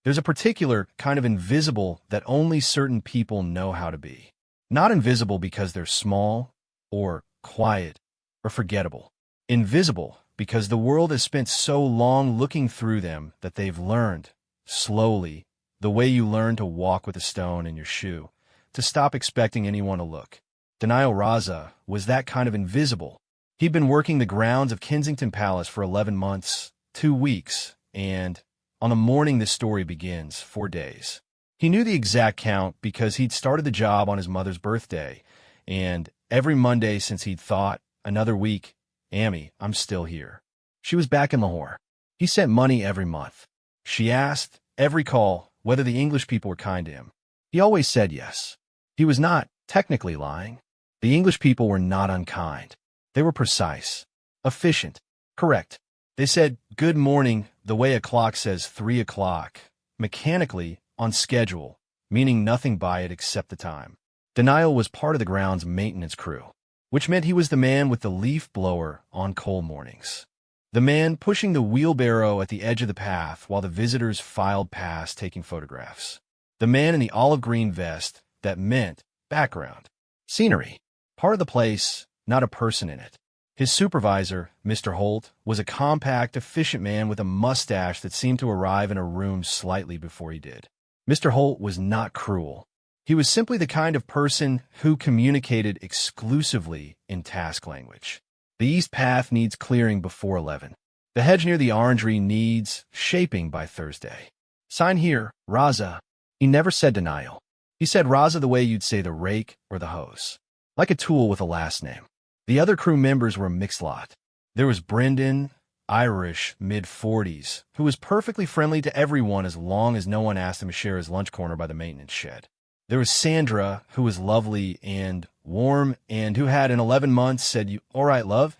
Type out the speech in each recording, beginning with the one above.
There's a particular kind of invisible that only certain people know how to be. Not invisible because they're small, or quiet, or forgettable. Invisible because the world has spent so long looking through them that they've learned, slowly, the way you learn to walk with a stone in your shoe, to stop expecting anyone to look. Denial Raza was that kind of invisible. He'd been working the grounds of Kensington Palace for 11 months, 2 weeks, and on the morning this story begins, 4 days. He knew the exact count because he'd started the job on his mother's birthday, and every Monday since he'd thought, another week, Amy, I'm still here. She was back in Lahore. He sent money every month. She asked, every call, whether the English people were kind to him. He always said yes. He was not technically lying. The English people were not unkind. They were precise, efficient, correct. They said, good morning, the way a clock says 3 o'clock, mechanically, on schedule, meaning nothing by it except the time. Denial was part of the ground's maintenance crew, which meant he was the man with the leaf blower on cold mornings. The man pushing the wheelbarrow at the edge of the path while the visitors filed past taking photographs. The man in the olive green vest that meant background, scenery, part of the place, not a person in it. His supervisor, Mr. Holt, was a compact, efficient man with a mustache that seemed to arrive in a room slightly before he did. Mr. Holt was not cruel. He was simply the kind of person who communicated exclusively in task language. The east path needs clearing before 11. The hedge near the orangery needs shaping by Thursday. Sign here, Raza. He never said denial. He said Raza the way you'd say the rake or the hose, like a tool with a last name. The other crew members were a mixed lot. There was Brendan, Irish, mid-40s, who was perfectly friendly to everyone as long as no one asked him to share his lunch corner by the maintenance shed. There was Sandra, who was lovely and warm, and who had in 11 months said, "You all right, love?"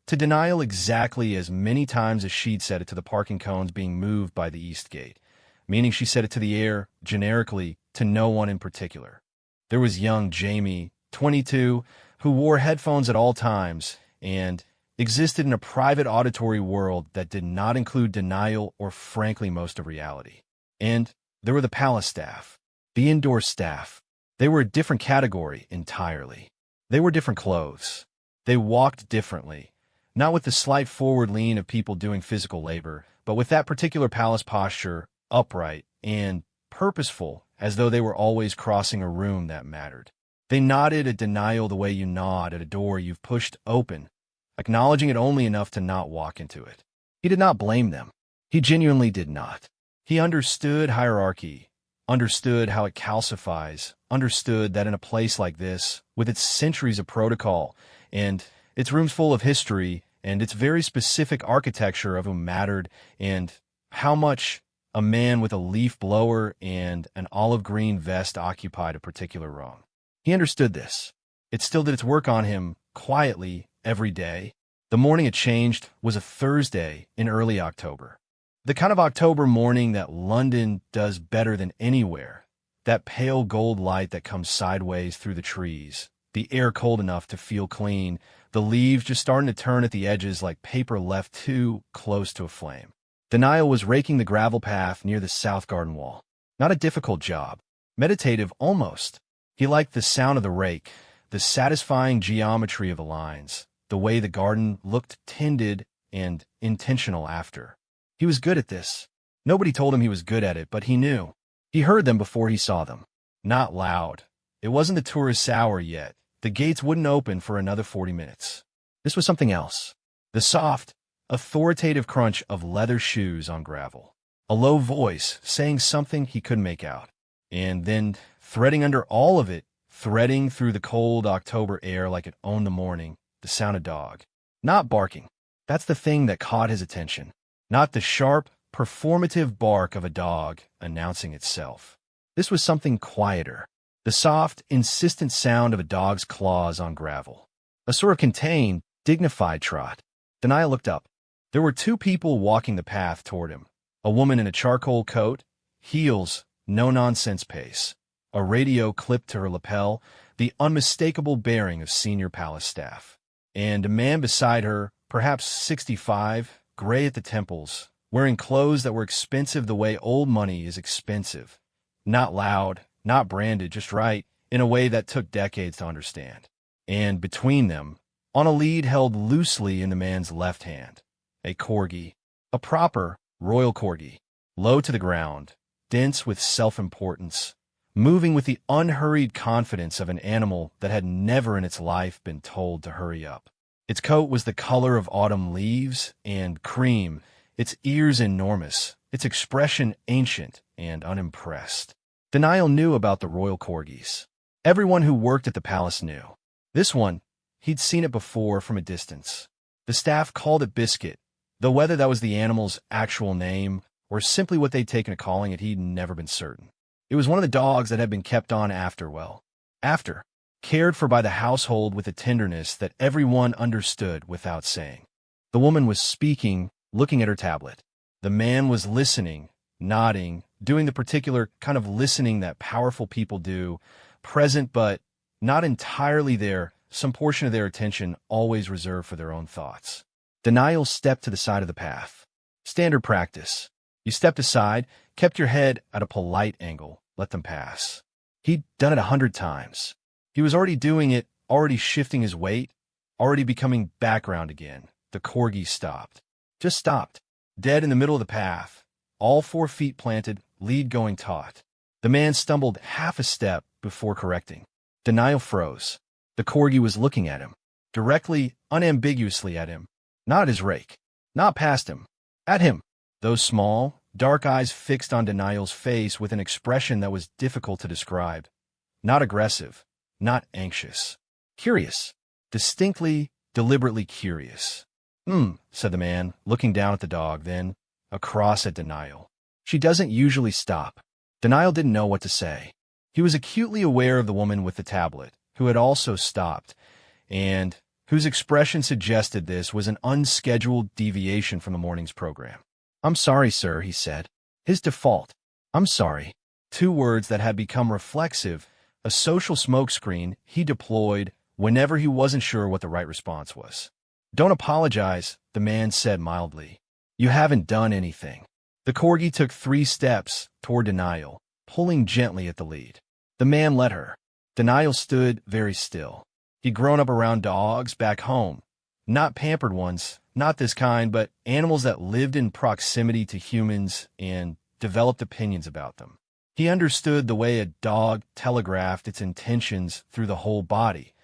to denial exactly as many times as she'd said it to the parking cones being moved by the east gate, meaning she said it to the air, generically, to no one in particular. There was young Jamie, 22, who wore headphones at all times and existed in a private auditory world that did not include denial or, frankly, most of reality. And there were the palace staff, the indoor staff. They were a different category entirely. They were different clothes. They walked differently, not with the slight forward lean of people doing physical labor, but with that particular palace posture, upright and purposeful, as though they were always crossing a room that mattered. They nodded at denial the way you nod at a door you've pushed open, acknowledging it only enough to not walk into it. He did not blame them. He genuinely did not. He understood hierarchy, understood how it calcifies, understood that in a place like this, with its centuries of protocol, and its rooms full of history, and its very specific architecture of who mattered, and how much a man with a leaf blower and an olive green vest occupied a particular room. He understood this. It still did its work on him, quietly, every day. The morning it changed was a Thursday in early October. The kind of October morning that London does better than anywhere. That pale gold light that comes sideways through the trees. The air cold enough to feel clean. The leaves just starting to turn at the edges like paper left too close to a flame. Denial was raking the gravel path near the south garden wall. Not a difficult job. Meditative almost. He liked the sound of the rake, the satisfying geometry of the lines, the way the garden looked tended and intentional after. He was good at this. Nobody told him he was good at it, but he knew. He heard them before he saw them. Not loud. It wasn't the tourist's hour yet. The gates wouldn't open for another 40 minutes. This was something else. The soft, authoritative crunch of leather shoes on gravel. A low voice saying something he couldn't make out. And then, threading under all of it, threading through the cold October air like it owned the morning, the sound of dog. Not barking. That's the thing that caught his attention. Not the sharp, performative bark of a dog announcing itself. This was something quieter. The soft, insistent sound of a dog's claws on gravel. A sort of contained, dignified trot. Denial looked up. There were 2 people walking the path toward him. A woman in a charcoal coat, heels, no-nonsense pace. A radio clipped to her lapel, the unmistakable bearing of senior palace staff. And a man beside her, perhaps 65, gray at the temples, wearing clothes that were expensive the way old money is expensive. Not loud, not branded, just right, in a way that took decades to understand. And between them, on a lead held loosely in the man's left hand, a corgi, a proper royal corgi, low to the ground, dense with self-importance, moving with the unhurried confidence of an animal that had never in its life been told to hurry up. Its coat was the color of autumn leaves and cream, its ears enormous, its expression ancient and unimpressed. Denial knew about the royal corgis. Everyone who worked at the palace knew. This one, he'd seen it before from a distance. The staff called it Biscuit, though whether that was the animal's actual name or simply what they'd taken to calling it, he'd never been certain. It was one of the dogs that had been kept on after, cared for by the household with a tenderness that everyone understood without saying. The woman was speaking, looking at her tablet. The man was listening, nodding, doing the particular kind of listening that powerful people do, present but not entirely there, some portion of their attention always reserved for their own thoughts. Denial stepped to the side of the path. Standard practice. You stepped aside, kept your head at a polite angle, let them pass. He'd done it 100 times. He was already doing it, already shifting his weight, already becoming background again. The corgi stopped. Just stopped. Dead in the middle of the path. All 4 feet planted, lead going taut. The man stumbled half a step before correcting. Denial froze. The corgi was looking at him. Directly, unambiguously at him. Not at his rake. Not past him. At him. Those small, dark eyes fixed on Denial's face with an expression that was difficult to describe. Not aggressive. Not anxious. Curious. Distinctly, deliberately curious. Said the man, looking down at the dog, then across at Denial. She doesn't usually stop. Denial didn't know what to say. He was acutely aware of the woman with the tablet, who had also stopped, and whose expression suggested this was an unscheduled deviation from the morning's program. "I'm sorry, sir," he said. His default, "I'm sorry," 2 words that had become reflexive, a social smokescreen he deployed whenever he wasn't sure what the right response was. "Don't apologize," the man said mildly. "You haven't done anything." The corgi took 3 steps toward Denial, pulling gently at the lead. The man let her. Denial stood very still. He'd grown up around dogs back home. Not pampered ones, not this kind, but animals that lived in proximity to humans and developed opinions about them. He understood the way a dog telegraphed its intentions through the whole body.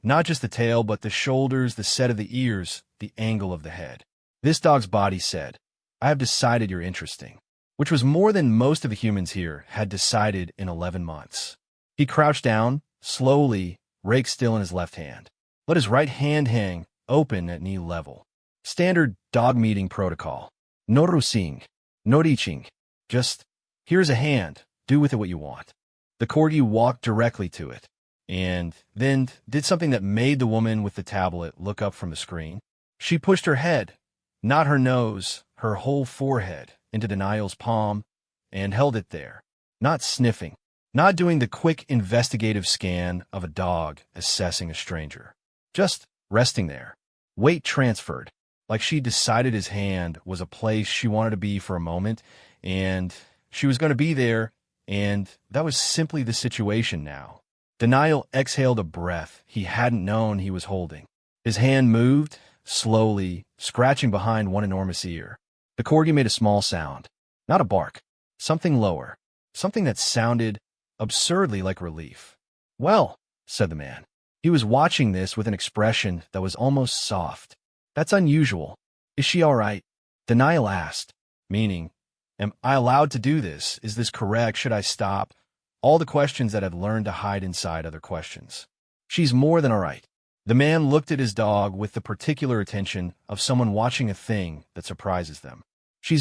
Not just the tail, but the shoulders, the set of the ears, the angle of the head. This dog's body said, "I have decided you're interesting," which was more than most of the humans here had decided in 11 months. He crouched down, slowly, rake still in his left hand. Let his right hand hang open at knee level. Standard dog meeting protocol. No rusing, no reaching. Just, here's a hand, do with it what you want. The corgi walked directly to it, and then did something that made the woman with the tablet look up from the screen. She pushed her head, not her nose, her whole forehead, into Denial's palm, and held it there, not sniffing, not doing the quick investigative scan of a dog assessing a stranger. Just resting there, weight transferred, like she decided his hand was a place she wanted to be for a moment, and she was going to be there, and that was simply the situation now. Denial exhaled a breath he hadn't known he was holding. His hand moved, slowly, scratching behind one enormous ear. The corgi made a small sound, not a bark, something lower, something that sounded absurdly like relief. "Well," said the man. He was watching this with an expression that was almost soft. "That's unusual. Is she all right?" Denial asked, meaning, am I allowed to do this? Is this correct? Should I stop? All the questions that I've learned to hide inside other questions. "She's more than all right." The man looked at his dog with the particular attention of someone watching a thing that surprises them. She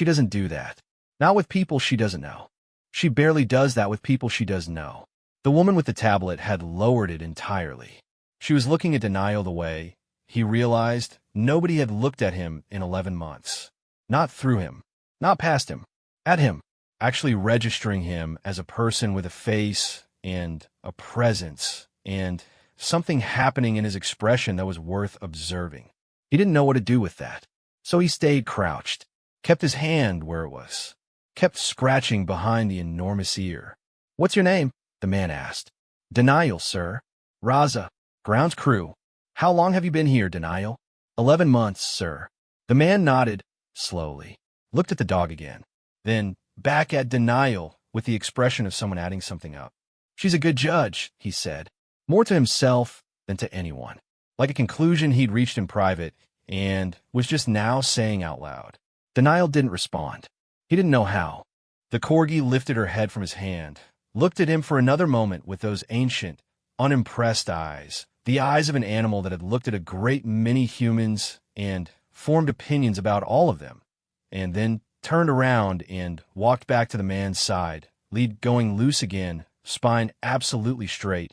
doesn't do that. Not with people she doesn't know. She barely does that with people she does know." The woman with the tablet had lowered it entirely. She was looking at Denial the way, he realized, nobody had looked at him in 11 months. Not through him. Not past him. At him. Actually registering him as a person with a face and a presence and something happening in his expression that was worth observing. He didn't know what to do with that. So he stayed crouched. kept his hand where it was, kept scratching behind the enormous ear. "What's your name?" the man asked. "Denial, sir. Raza, grounds crew." "How long have you been here, Denial?" 11 months, sir." The man nodded, slowly, looked at the dog again, then back at Denial with the expression of someone adding something up. "She's a good judge," he said, more to himself than to anyone, like a conclusion he'd reached in private and was just now saying out loud. Denial didn't respond. He didn't know how. The corgi lifted her head from his hand, looked at him for another moment with those ancient, unimpressed eyes, the eyes of an animal that had looked at a great many humans and formed opinions about all of them, and then turned around and walked back to the man's side, lead going loose again, spine absolutely straight,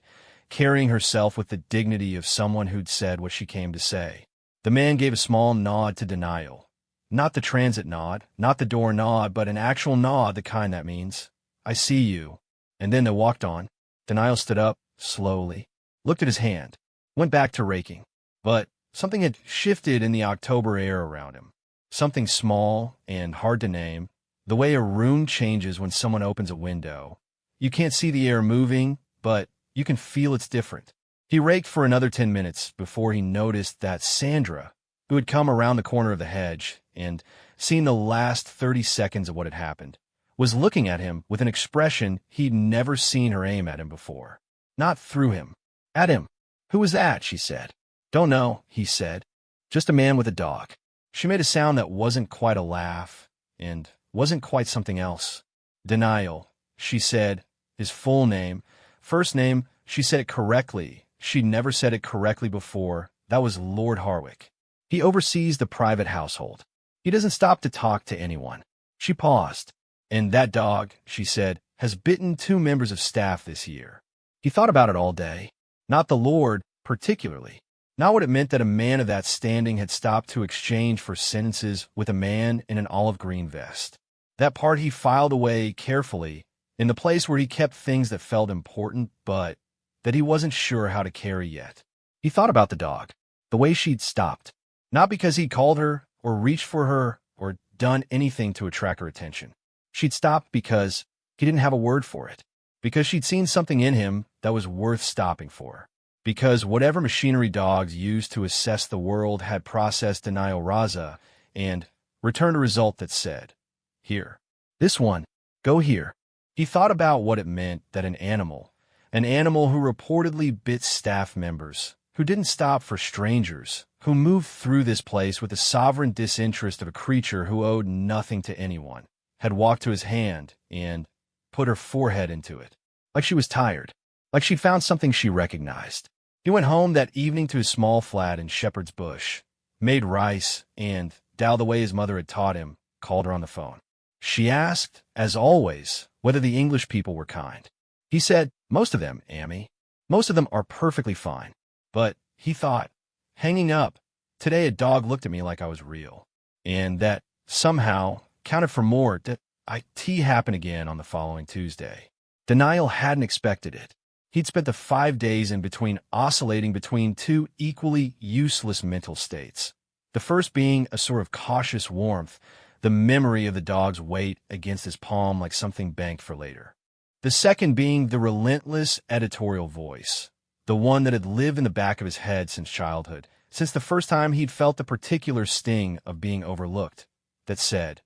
carrying herself with the dignity of someone who'd said what she came to say. The man gave a small nod to Denial. Not the transit nod, not the door nod, but an actual nod, the kind that means, "I see you." And then they walked on. Denial stood up, slowly, looked at his hand, went back to raking. But something had shifted in the October air around him. Something small and hard to name, the way a room changes when someone opens a window. You can't see the air moving, but you can feel it's different. He raked for another 10 minutes before he noticed that Sandra, who had come around the corner of the hedge and seen the last 30 seconds of what had happened, was looking at him with an expression he'd never seen her aim at him before. Not through him. At him. "Who was that?" she said. "Don't know," he said. "Just a man with a dog." She made a sound that wasn't quite a laugh and wasn't quite something else. "Denial," she said, his full name. First name, she said it correctly. She'd never said it correctly before. That was Lord Harwick. He oversees the private household. He doesn't stop to talk to anyone. She paused. "And that dog," she said, "has bitten 2 members of staff this year." He thought about it all day. Not the Lord, particularly. Not what it meant that a man of that standing had stopped to exchange for sentences with a man in an olive green vest. That part he filed away carefully, in the place where he kept things that felt important, but that he wasn't sure how to carry yet. He thought about the dog, the way she'd stopped. Not because he'd called her, or reached for her, or done anything to attract her attention. She'd stopped because he didn't have a word for it. Because she'd seen something in him that was worth stopping for. Because whatever machinery dogs use to assess the world had processed Denial Raza and returned a result that said, "Here. This one. Go here." He thought about what it meant that an animal who reportedly bit staff members, who didn't stop for strangers, who moved through this place with the sovereign disinterest of a creature who owed nothing to anyone, had walked to his hand and put her forehead into it, like she was tired, like she'd found something she recognized. He went home that evening to his small flat in Shepherd's Bush, made rice, and, Dow the way his mother had taught him, called her on the phone. She asked, as always, whether the English people were kind. He said, "Most of them, Amy. Most of them are perfectly fine." But, he thought, hanging up, today a dog looked at me like I was real. And that, somehow, counted for more. Did IT happen again on the following Tuesday? Denial hadn't expected it. He'd spent the 5 days in between oscillating between 2 equally useless mental states. The first being a sort of cautious warmth, the memory of the dog's weight against his palm like something banked for later. The second being the relentless editorial voice, the one that had lived in the back of his head since childhood, since the first time he'd felt the particular sting of being overlooked, that said,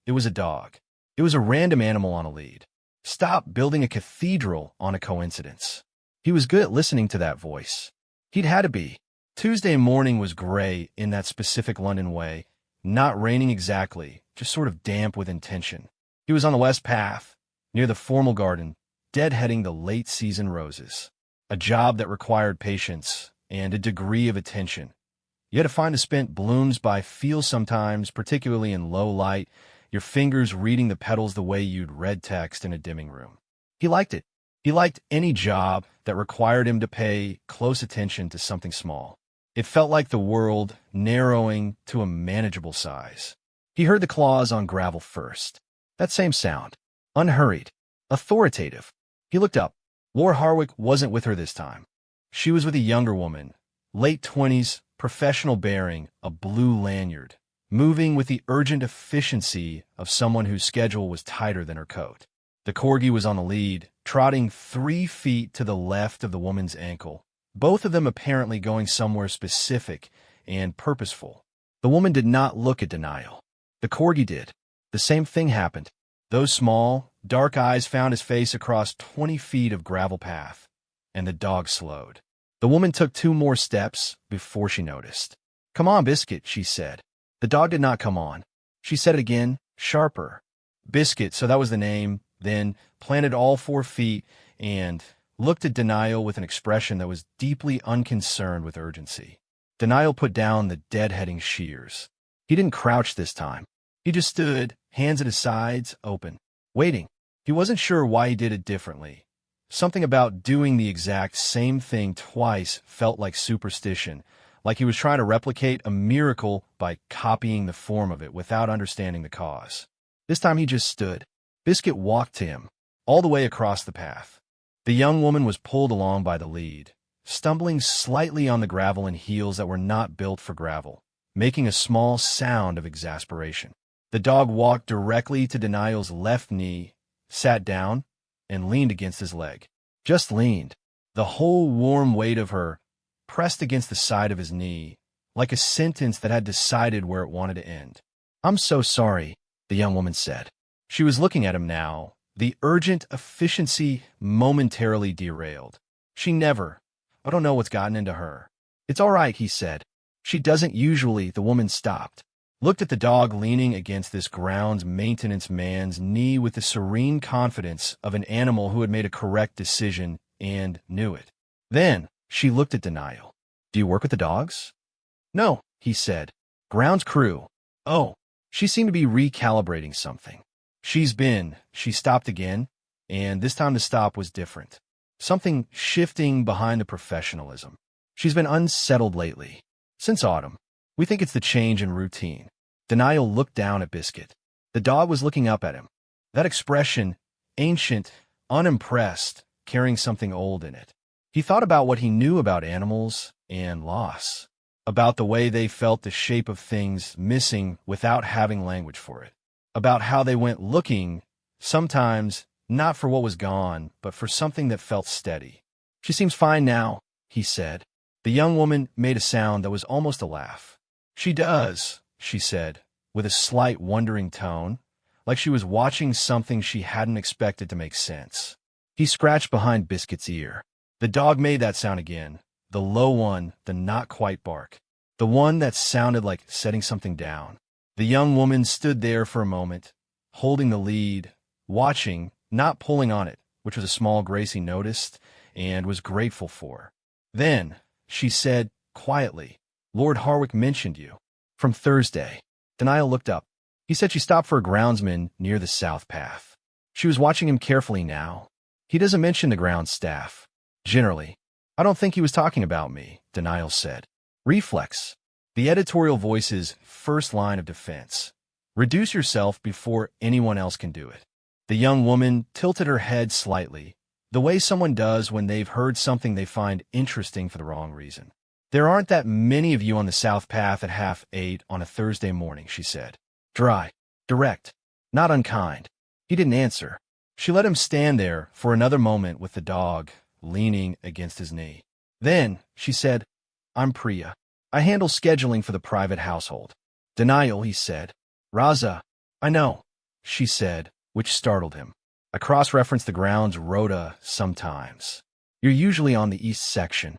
it was a dog. It was a random animal on a lead. Stop building a cathedral on a coincidence. He was good at listening to that voice. He'd had to be. Tuesday morning was gray in that specific London way, not raining exactly, just sort of damp with intention. He was on the West Path, near the formal garden, deadheading the late-season roses. A job that required patience and a degree of attention. You had to find the spent blooms by feel sometimes, particularly in low light, your fingers reading the petals the way you'd read text in a dimming room. He liked it. He liked any job that required him to pay close attention to something small. It felt like the world narrowing to a manageable size. He heard the claws on gravel first. That same sound. Unhurried. Authoritative. He looked up. Laura Harwick wasn't with her this time. She was with a younger woman, late 20s, professional bearing, a blue lanyard, moving with the urgent efficiency of someone whose schedule was tighter than her coat. The corgi was on the lead, trotting 3 feet to the left of the woman's ankle, both of them apparently going somewhere specific and purposeful. The woman did not look at Denial. The corgi did. The same thing happened. Those small, dark eyes found his face across 20 feet of gravel path, and the dog slowed. The woman took 2 more steps before she noticed. "Come on, Biscuit," she said. The dog did not come on. She said it again, sharper. Biscuit, so that was the name, then planted all 4 feet and looked at Denial with an expression that was deeply unconcerned with urgency. Denial put down the deadheading shears. He didn't crouch this time. He just stood, hands at his sides, open, waiting. He wasn't sure why he did it differently. Something about doing the exact same thing twice felt like superstition, like he was trying to replicate a miracle by copying the form of it without understanding the cause. This time he just stood. Biscuit walked to him, all the way across the path. The young woman was pulled along by the lead, stumbling slightly on the gravel in heels that were not built for gravel, making a small sound of exasperation. The dog walked directly to Denial's left knee, sat down, and leaned against his leg. Just leaned. The whole warm weight of her pressed against the side of his knee, like a sentence that had decided where it wanted to end. "I'm so sorry," the young woman said. She was looking at him now, the urgent efficiency momentarily derailed. I don't know what's gotten into her. "It's all right," he said. "She doesn't usually." The woman stopped, looked at the dog leaning against this grounds maintenance man's knee with the serene confidence of an animal who had made a correct decision and knew it. Then she looked at Denial. "Do you work with the dogs?" "No," he said. "Grounds crew." "Oh." She seemed to be recalibrating something. She stopped again, and this time the stop was different. Something shifting behind the professionalism. "She's been unsettled lately. Since autumn. We think it's the change in routine." Denial looked down at Biscuit. The dog was looking up at him. That expression, ancient, unimpressed, carrying something old in it. He thought about what he knew about animals and loss, about the way they felt the shape of things missing without having language for it, about how they went looking, sometimes not for what was gone, but for something that felt steady. "She seems fine now," he said. The young woman made a sound that was almost a laugh. "She does," she said, with a slight wondering tone, like she was watching something she hadn't expected to make sense. He scratched behind Biscuit's ear. The dog made that sound again, the low one, the not-quite bark, the one that sounded like setting something down. The young woman stood there for a moment, holding the lead, watching, not pulling on it, which was a small grace he noticed and was grateful for. Then she said quietly, "Lord Harwick mentioned you. From Thursday." Denial looked up. He said she stopped for a groundsman near the south path. She was watching him carefully now. "He doesn't mention the grounds staff. Generally. I don't think he was talking about me," Denial said. Reflex. The editorial voice's first line of defense. Reduce yourself before anyone else can do it. The young woman tilted her head slightly, the way someone does when they've heard something they find interesting for the wrong reason. "There aren't that many of you on the south path at 8:30 on a Thursday morning," she said. Dry, direct, not unkind. He didn't answer. She let him stand there for another moment with the dog leaning against his knee. Then she said, "I'm Priya. I handle scheduling for the private household." "Denial," he said. "Raza." "I know," she said, which startled him. "I cross-reference the grounds rota sometimes. You're usually on the east section.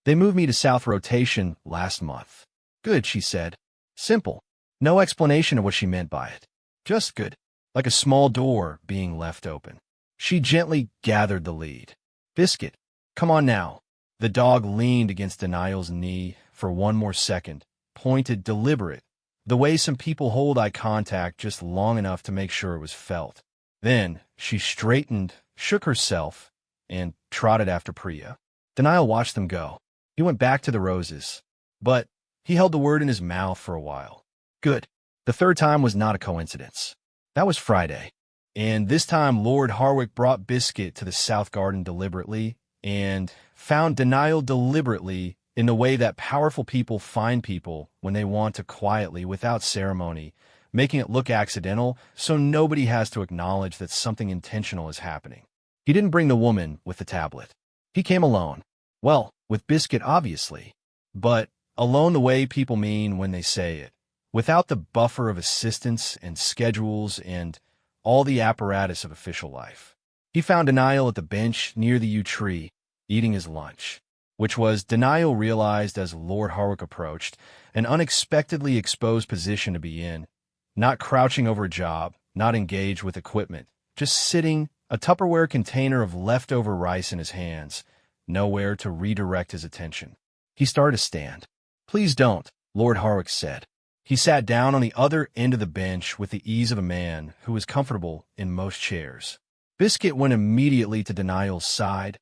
They moved me to south rotation last month." "Good," she said. Simple. No explanation of what she meant by it. Just good. Like a small door being left open. She gently gathered the lead. "Biscuit, come on now." The dog leaned against Denial's knee for one more second, pointed, deliberate, the way some people hold eye contact just long enough to make sure it was felt. Then she straightened, shook herself, and trotted after Priya. Denial watched them go. He went back to the roses, but he held the word in his mouth for a while. Good. The third time was not a coincidence. That was Friday. And this time Lord Harwick brought Biscuit to the South Garden deliberately and found Denial deliberately in the way that powerful people find people when they want to quietly, without ceremony, making it look accidental so nobody has to acknowledge that something intentional is happening. He didn't bring the woman with the tablet. He came alone. Well, with Biscuit, obviously, but alone the way people mean when they say it, without the buffer of assistants and schedules and all the apparatus of official life. He found Denial at the bench near the yew tree, eating his lunch, which was, Denial realized as Lord Harwick approached, an unexpectedly exposed position to be in, not crouching over a job, not engaged with equipment, just sitting, a Tupperware container of leftover rice in his hands, nowhere to redirect his attention. He started to stand. "Please don't," Lord Harwick said. He sat down on the other end of the bench with the ease of a man who was comfortable in most chairs. Biscuit went immediately to Denial's side,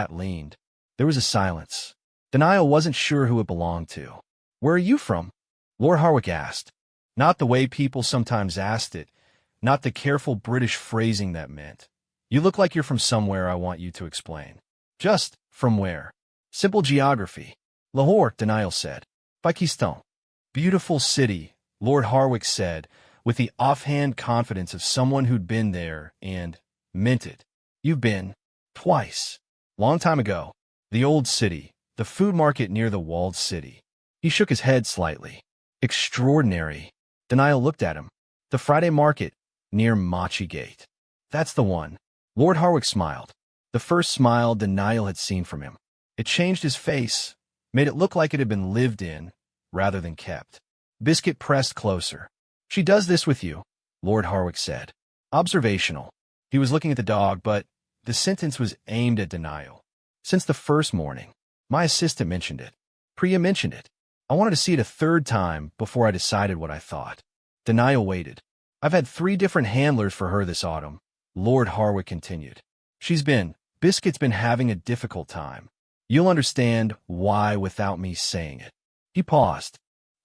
leaned. There was a silence. Denial wasn't sure who it belonged to. "Where are you from?" Lord Harwick asked. Not the way people sometimes asked it, not the careful British phrasing that meant, "You look like you're from somewhere I want you to explain." Just, "From where?" Simple geography. "Lahore," Denial said. "Pakistan." "Beautiful city," Lord Harwick said, with the offhand confidence of someone who'd been there and meant it. "You've been?" "Twice. Long time ago. The old city, the food market near the walled city." He shook his head slightly. "Extraordinary." Denial looked at him. "The Friday market, near Machi Gate." "That's the one." Lord Harwick smiled. The first smile Denial had seen from him. It changed his face, made it look like it had been lived in, rather than kept. Biscuit pressed closer. "She does this with you," Lord Harwick said. Observational. He was looking at the dog, but the sentence was aimed at Denial. "Since the first morning. My assistant mentioned it. Priya mentioned it. I wanted to see it a third time before I decided what I thought." Denial waited. "I've had 3 different handlers for her this autumn," Lord Harwick continued. Biscuit's been having a difficult time. You'll understand why without me saying it." He paused.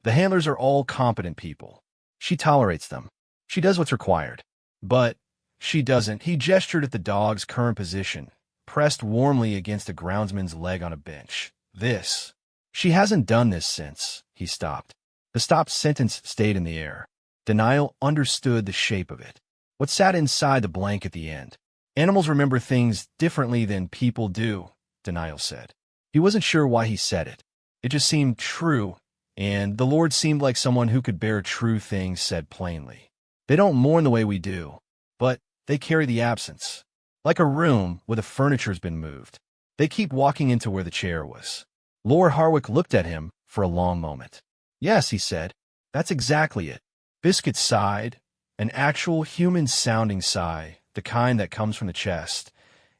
"The handlers are all competent people. She tolerates them. She does what's required. But she doesn't." He gestured at the dog's current position, pressed warmly against a groundsman's leg on a bench. "This. She hasn't done this since." He stopped. The stopped sentence stayed in the air. Denial understood the shape of it. What sat inside the blank at the end. "Animals remember things differently than people do," Denial said. He wasn't sure why he said it. It just seemed true, and the Lord seemed like someone who could bear true things said plainly. "They don't mourn the way we do, but they carry the absence. Like a room where the furniture's been moved. They keep walking into where the chair was." Lord Harwick looked at him for a long moment. "Yes," he said, "that's exactly it." Biscuit sighed, an actual human-sounding sigh, the kind that comes from the chest,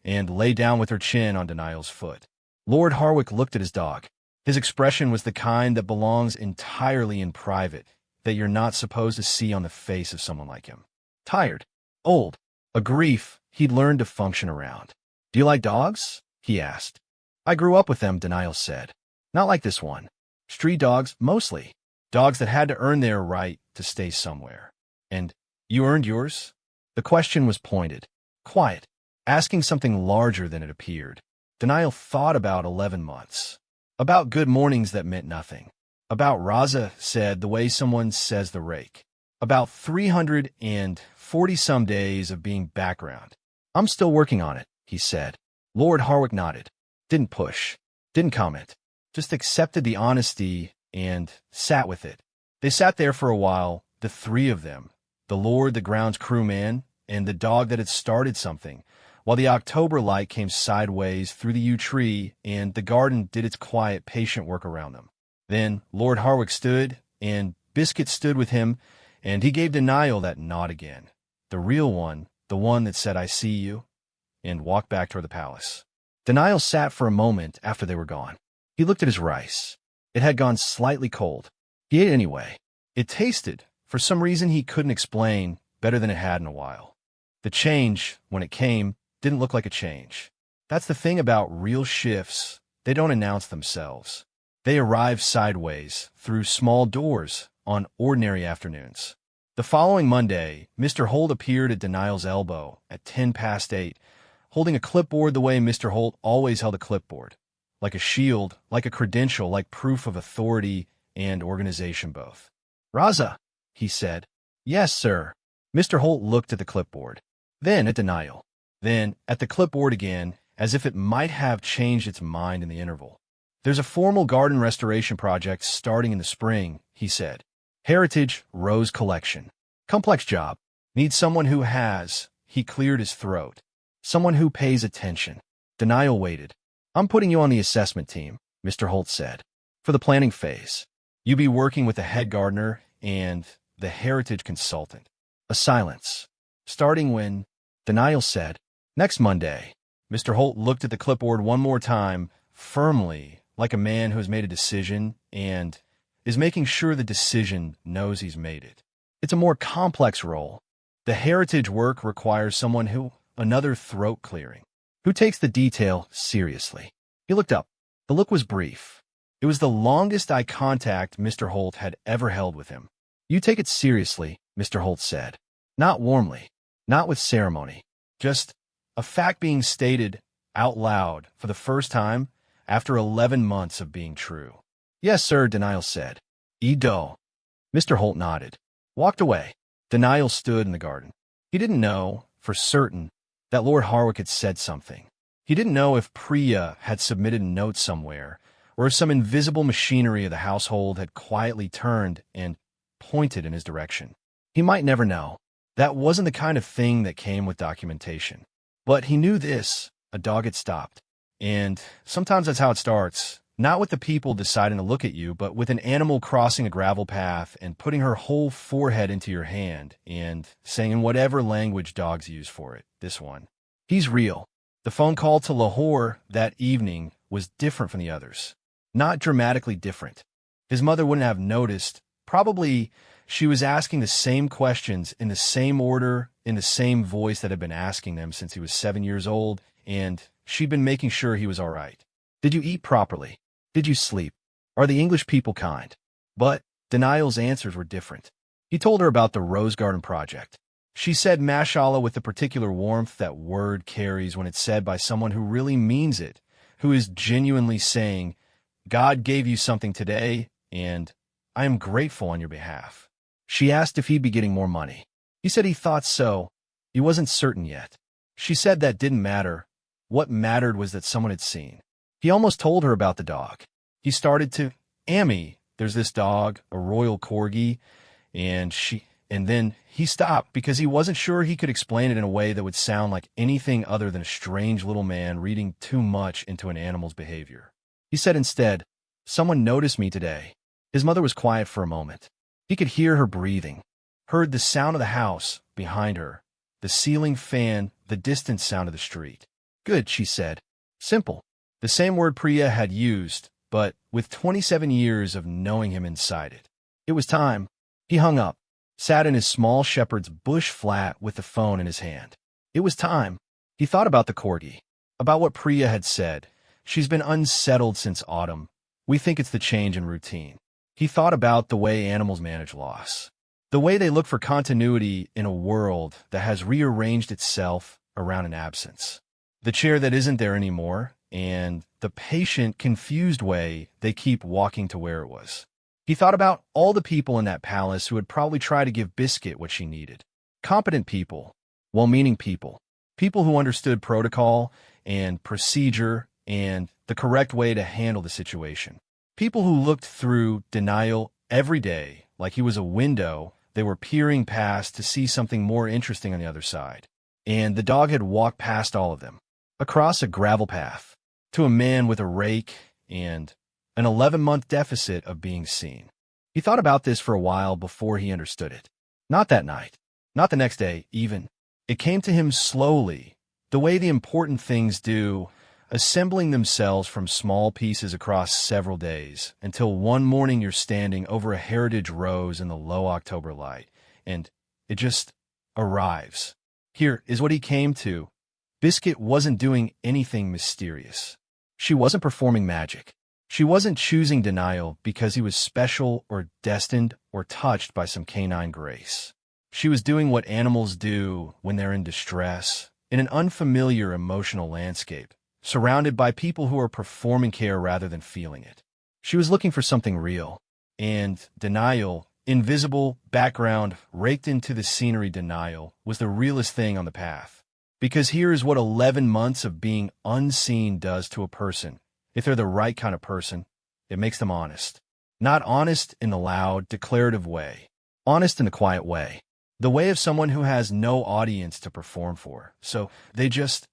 and lay down with her chin on Denial's foot. Lord Harwick looked at his dog. His expression was the kind that belongs entirely in private, that you're not supposed to see on the face of someone like him. Tired. Old. A grief he'd learned to function around. "Do you like dogs?" he asked. "I grew up with them," Denial said. "Not like this one. Street dogs, mostly. Dogs that had to earn their right to stay somewhere." "And you earned yours?" The question was pointed, quiet, asking something larger than it appeared. Denial thought about 11 months. About good mornings that meant nothing. About Raza said the way someone says the rake. About 340-some days of being background. "I'm still working on it," he said. Lord Harwick nodded. Didn't push. Didn't comment. Just accepted the honesty and sat with it. They sat there for a while, the 3 of them. The Lord, the grounds crewman, and the dog that had started something, while the October light came sideways through the yew tree and the garden did its quiet, patient work around them. Then Lord Harwick stood, and Biscuit stood with him, and he gave Denial that nod again. The real one, the one that said, "I see you," and walked back toward the palace. Denial sat for a moment after they were gone. He looked at his rice. It had gone slightly cold. He ate anyway. It tasted, for some reason he couldn't explain, better than it had in a while. The change, when it came, didn't look like a change. That's the thing about real shifts. They don't announce themselves. They arrive sideways, through small doors, on ordinary afternoons. The following Monday, Mr. Holt appeared at Denial's elbow at 8:10, holding a clipboard the way Mr. Holt always held a clipboard, like a shield, like a credential, like proof of authority and organization both. "Raza," he said. "Yes, sir." Mr. Holt looked at the clipboard, then at Denial, then at the clipboard again, as if it might have changed its mind in the interval. "There's a formal garden restoration project starting in the spring," he said. "Heritage Rose Collection. Complex job. Needs someone who has," he cleared his throat, "someone who pays attention." Denial waited. "I'm putting you on the assessment team," Mr. Holt said, "for the planning phase. You be working with the head gardener and the heritage consultant." A silence. "Starting when?" Denial said. "Next Monday." Mr. Holt looked at the clipboard one more time, firmly, like a man who has made a decision and is making sure the decision knows he's made it. It's a more complex role. The heritage work requires someone who, another throat clearing, who takes the detail seriously. He looked up. The look was brief. It was the longest eye contact Mr. Holt had ever held with him. "You take it seriously," Mr. Holt said. Not warmly, not with ceremony, just a fact being stated out loud for the first time after 11 months of being true. "Yes, sir," Denial said. "Edo." Mr. Holt nodded, walked away. Denial stood in the garden. He didn't know, for certain, that Lord Harwick had said something. He didn't know if Priya had submitted a note somewhere, or if some invisible machinery of the household had quietly turned and pointed in his direction. He might never know. That wasn't the kind of thing that came with documentation. But he knew this: a dog had stopped. And sometimes that's how it starts. Not with the people deciding to look at you, but with an animal crossing a gravel path and putting her whole forehead into your hand and saying in whatever language dogs use for it, this one, "He's real." The phone call to Lahore that evening was different from the others. Not dramatically different. His mother wouldn't have noticed. Probably she was asking the same questions in the same order, in the same voice that had been asking them since he was 7 years old, and she'd been making sure he was all right. "Did you eat properly? Did you sleep? Are the English people kind?" But Denial's answers were different. He told her about the Rose Garden project. She said mashallah with the particular warmth that word carries when it's said by someone who really means it, who is genuinely saying, "God gave you something today, and I am grateful on your behalf." She asked if he'd be getting more money. He said he thought so. He wasn't certain yet. She said that didn't matter. What mattered was that someone had seen. He almost told her about the dog. He started to, "Amy, there's this dog, a royal corgi," and then he stopped because he wasn't sure he could explain it in a way that would sound like anything other than a strange little man reading too much into an animal's behavior. He said instead, "Someone noticed me today." His mother was quiet for a moment. He could hear her breathing, heard the sound of the house behind her, the ceiling fan, the distant sound of the street. "Good," she said. Simple. The same word Priya had used, but with 27 years of knowing him inside it. It was time. He hung up, sat in his small shepherd's bush flat with the phone in his hand. It was time. He thought about the corgi, about what Priya had said. "She's been unsettled since autumn. We think it's the change in routine." He thought about the way animals manage loss, the way they look for continuity in a world that has rearranged itself around an absence, the chair that isn't there anymore, and the patient, confused way they keep walking to where it was. He thought about all the people in that palace who would probably try to give Biscuit what she needed. Competent people, well-meaning people, people who understood protocol and procedure and the correct way to handle the situation. People who looked through Denial every day like he was a window they were peering past to see something more interesting on the other side. And the dog had walked past all of them, across a gravel path, to a man with a rake and an 11-month deficit of being seen. He thought about this for a while before he understood it. Not that night, not the next day, even. It came to him slowly, the way the important things do, assembling themselves from small pieces across several days, until one morning you're standing over a heritage rose in the low October light, and it just arrives. Here is what he came to. Biscuit wasn't doing anything mysterious. She wasn't performing magic. She wasn't choosing Denial because he was special or destined or touched by some canine grace. She was doing what animals do when they're in distress, in an unfamiliar emotional landscape, surrounded by people who are performing care rather than feeling it. She was looking for something real, and denial, invisible background raked into the scenery denial, was the realest thing on the path. Because here is what 11 months of being unseen does to a person. If they're the right kind of person, it makes them honest. Not honest in the loud, declarative way. Honest in the quiet way. The way of someone who has no audience to perform for. So they just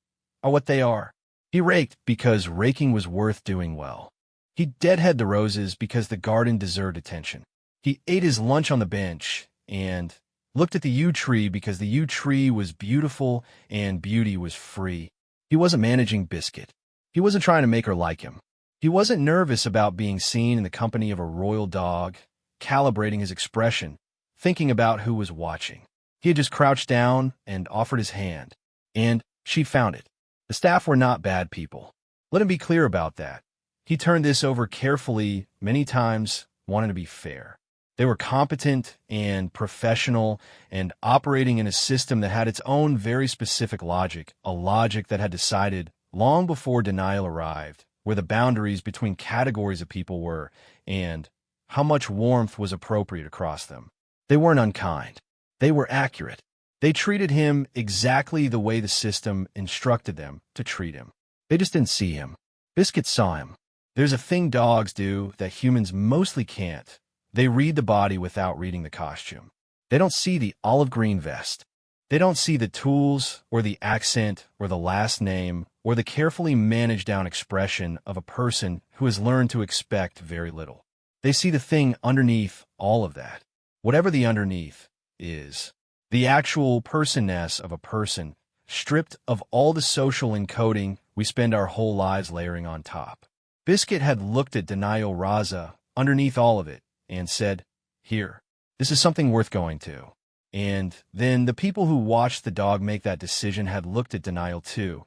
are what they are. He raked because raking was worth doing well. He deadheaded the roses because the garden deserved attention. He ate his lunch on the bench and looked at the yew tree because the yew tree was beautiful and beauty was free. He wasn't managing Biscuit. He wasn't trying to make her like him. He wasn't nervous about being seen in the company of a royal dog, calibrating his expression, thinking about who was watching. He had just crouched down and offered his hand, and she found it. The staff were not bad people. Let him be clear about that. He turned this over carefully many times, wanting to be fair. They were competent and professional and operating in a system that had its own very specific logic, a logic that had decided long before denial arrived where the boundaries between categories of people were and how much warmth was appropriate across them. They weren't unkind. They were accurate. They treated him exactly the way the system instructed them to treat him. They just didn't see him. Biscuit saw him. There's a thing dogs do that humans mostly can't. They read the body without reading the costume. They don't see the olive green vest. They don't see the tools or the accent or the last name or the carefully managed down expression of a person who has learned to expect very little. They see the thing underneath all of that. Whatever the underneath is. The actual personness of a person, stripped of all the social encoding we spend our whole lives layering on top. Biscuit had looked at Denial Raza underneath all of it and said, "Here, this is something worth going to." And then the people who watched the dog make that decision had looked at Denial too,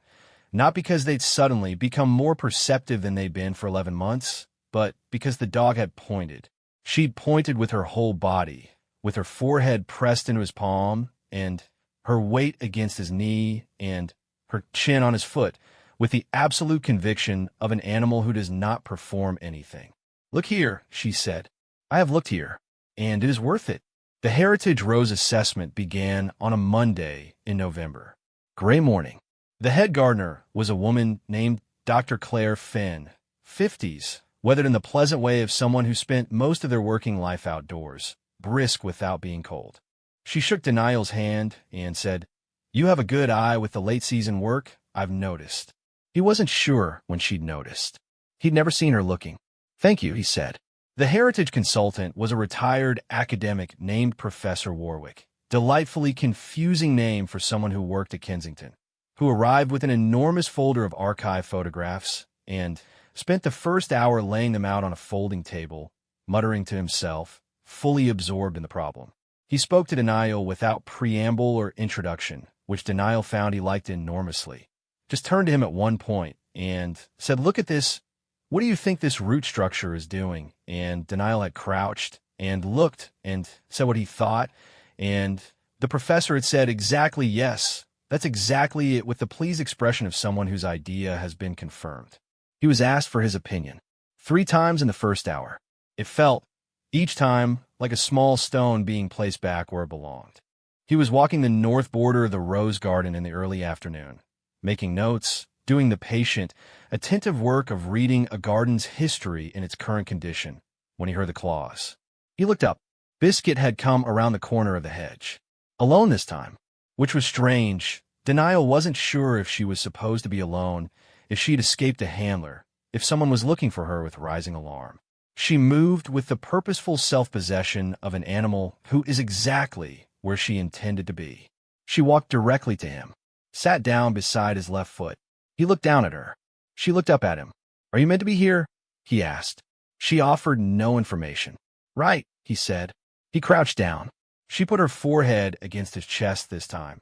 not because they'd suddenly become more perceptive than they'd been for 11 months, but because the dog had pointed. She'd pointed with her whole body, with her forehead pressed into his palm, and her weight against his knee, and her chin on his foot, with the absolute conviction of an animal who does not perform anything. "Look here," she said. "I have looked here, and it is worth it." The Heritage Rose assessment began on a Monday in November. Gray morning. The head gardener was a woman named Dr. Claire Finn, 50s, weathered in the pleasant way of someone who spent most of their working life outdoors, brisk without being cold. She shook Denial's hand and said, "You have a good eye with the late-season work, I've noticed." He wasn't sure when she'd noticed. He'd never seen her looking. "Thank you," he said. The Heritage consultant was a retired academic named Professor Warwick, delightfully confusing name for someone who worked at Kensington, who arrived with an enormous folder of archive photographs and spent the first hour laying them out on a folding table, muttering to himself, fully absorbed in the problem. He spoke to Denial without preamble or introduction, which Denial found he liked enormously. Just turned to him at one point and said, "Look at this. What do you think this root structure is doing?" And Denial had crouched and looked and said what he thought, and the professor had said, "Exactly, yes. That's exactly it," with the pleased expression of someone whose idea has been confirmed. He was asked for his opinion 3 times in the first hour. It felt, each time, like a small stone being placed back where it belonged. He was walking the north border of the rose garden in the early afternoon, making notes, doing the patient, attentive work of reading a garden's history in its current condition, when he heard the claws. He looked up. Biscuit had come around the corner of the hedge. Alone this time, which was strange. Denial wasn't sure if she was supposed to be alone, if she'd escaped a handler, if someone was looking for her with rising alarm. She moved with the purposeful self-possession of an animal who is exactly where she intended to be. She walked directly to him, sat down beside his left foot. He looked down at her. She looked up at him. "Are you meant to be here?" he asked. She offered no information. "Right," he said. He crouched down. She put her forehead against his chest this time.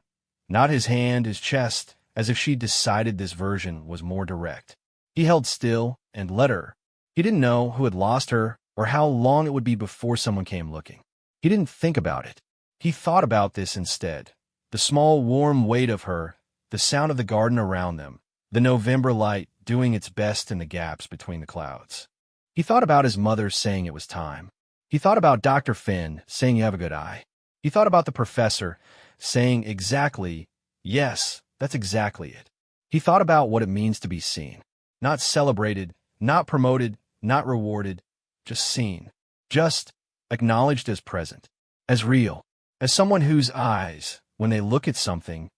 Not his hand, his chest, as if she'd decided this version was more direct. He held still and let her. He didn't know who had lost her or how long it would be before someone came looking. He didn't think about it. He thought about this instead. The small, warm weight of her, the sound of the garden around them, the November light doing its best in the gaps between the clouds. He thought about his mother saying it was time. He thought about Dr. Finn saying you have a good eye. He thought about the professor saying exactly, yes, that's exactly it. He thought about what it means to be seen. Not celebrated, not promoted, not rewarded, just seen. Just acknowledged as present, as real, as someone whose eyes, when they look at something.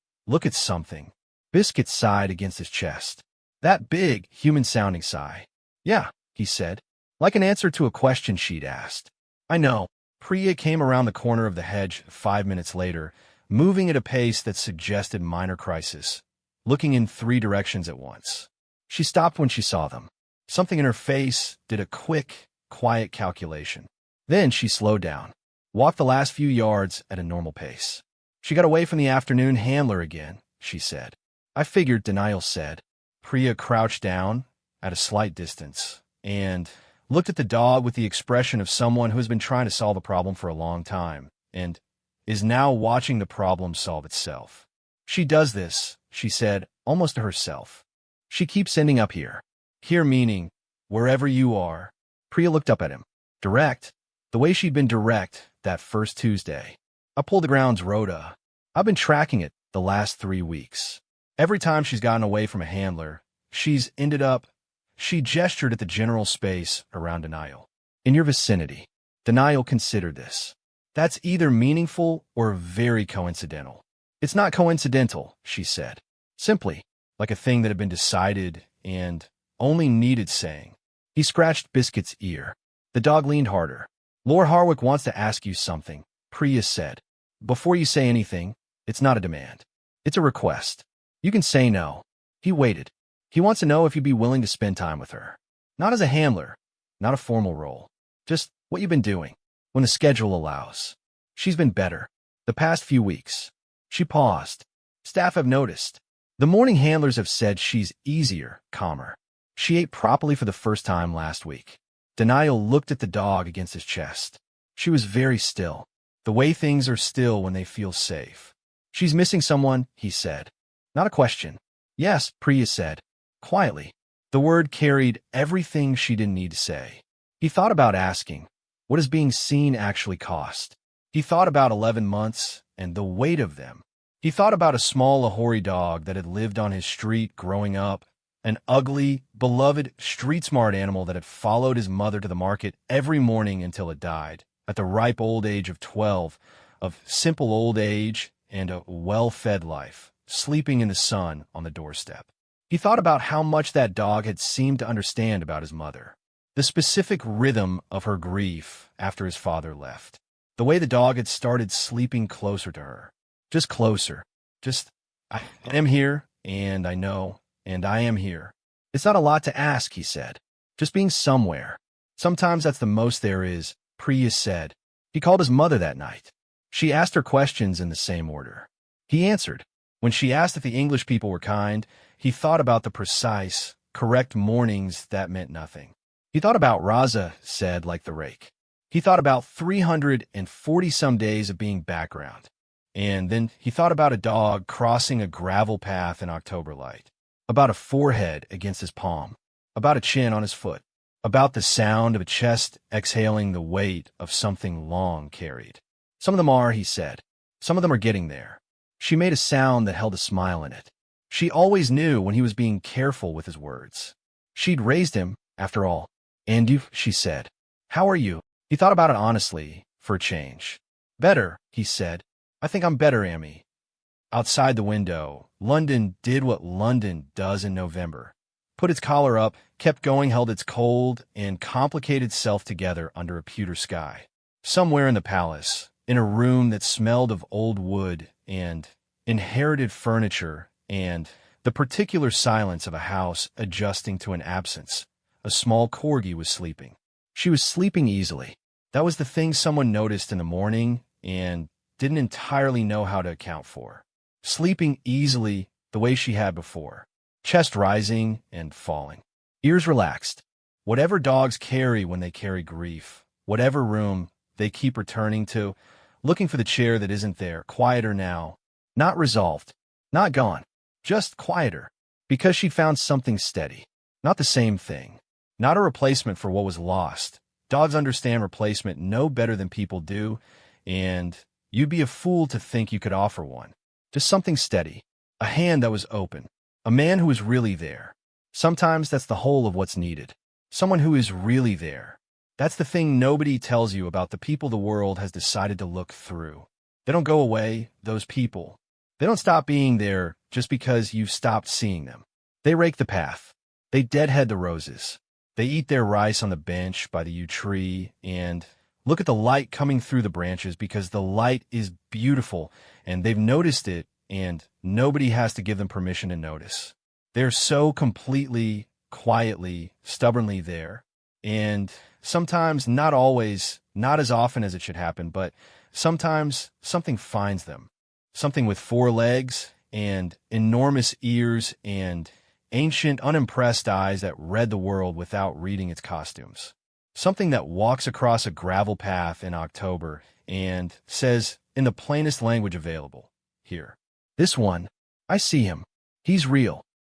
Biscuit sighed against his chest. That big, human-sounding sigh. Yeah, he said, like an answer to a question she'd asked. I know. Priya came around the corner of the hedge 5 minutes later, moving at a pace that suggested minor crisis, looking in 3 directions at once. She stopped when she saw them. Something in her face did a quick, quiet calculation. Then she slowed down, walked the last few yards at a normal pace. She got away from the afternoon handler again, she said. I figured, Denial said. Priya crouched down at a slight distance and looked at the dog with the expression of someone who has been trying to solve a problem for a long time and is now watching the problem solve itself. She does this, she said, almost to herself. She keeps ending up here. Here meaning, wherever you are. Priya looked up at him. Direct, the way she'd been direct that first Tuesday. I pulled the grounds Rhoda. I've been tracking it the last 3 weeks. Every time she's gotten away from a handler, she's ended up. She gestured at the general space around Denial. In your vicinity. Denial considered this. That's either meaningful or very coincidental. It's not coincidental, she said. Simply, like a thing that had been decided and only needed saying. He scratched Biscuit's ear. The dog leaned harder. Lord Harwick wants to ask you something, Priya said. Before you say anything, it's not a demand. It's a request. You can say no. He waited. He wants to know if you'd be willing to spend time with her. Not as a handler, not a formal role. Just what you've been doing, when the schedule allows. She's been better. The past few weeks. She paused. Staff have noticed. The morning handlers have said she's easier, calmer. She ate properly for the first time last week. Denial looked at the dog against his chest. She was very still. The way things are still when they feel safe. She's missing someone, he said. Not a question. Yes, Priya said. Quietly. The word carried everything she didn't need to say. He thought about asking, what does being seen actually cost? He thought about 11 months and the weight of them. He thought about a small Lahori dog that had lived on his street growing up, an ugly, beloved, street-smart animal that had followed his mother to the market every morning until it died, at the ripe old age of 12, of simple old age and a well-fed life, sleeping in the sun on the doorstep. He thought about how much that dog had seemed to understand about his mother, the specific rhythm of her grief after his father left, the way the dog had started sleeping closer to her, just closer, just, I am here, and I know, and I am here. It's not a lot to ask, he said, just being somewhere. Sometimes that's the most there is, Priya said. He called his mother that night. She asked her questions in the same order. He answered. When she asked if the English people were kind, he thought about the precise, correct mornings that meant nothing. He thought about Raza, said like the rake. He thought about 340-some days of being background. And then he thought about a dog crossing a gravel path in October light, about a forehead against his palm, about a chin on his foot, about the sound of a chest exhaling the weight of something long carried. Some of them are, he said. Some of them are getting there. She made a sound that held a smile in it. She always knew when he was being careful with his words. She'd raised him, after all. And you, she said. How are you? He thought about it honestly, for a change. Better, he said. I think I'm better, Amy. Outside the window, London did what London does in November. Put its collar up, kept going, held its cold and complicated self together under a pewter sky. Somewhere in the palace, in a room that smelled of old wood and inherited furniture and the particular silence of a house adjusting to an absence, a small corgi was sleeping. She was sleeping easily. That was the thing someone noticed in the morning and didn't entirely know how to account for. Sleeping easily the way she had before, chest rising and falling, ears relaxed. Whatever dogs carry when they carry grief, whatever room they keep returning to, looking for the chair that isn't there, quieter now, not resolved, not gone, just quieter. Because she found something steady. Not the same thing. Not a replacement for what was lost. Dogs understand replacement no better than people do, and you'd be a fool to think you could offer one. Just something steady. A hand that was open. A man who was really there. Sometimes that's the whole of what's needed. Someone who is really there. That's the thing nobody tells you about the people the world has decided to look through. They don't go away, those people. They don't stop being there just because you've stopped seeing them. They rake the path. They deadhead the roses. They eat their rice on the bench by the yew tree and look at the light coming through the branches because the light is beautiful and they've noticed it and nobody has to give them permission to notice. They're so completely, quietly, stubbornly there. And sometimes, not always, not as often as it should happen, but sometimes something finds them. Something with 4 legs and enormous ears and ancient, unimpressed eyes that read the world without reading its costumes. Something that walks across a gravel path in October and says, in the plainest language available, here. This one, I see him. He's real.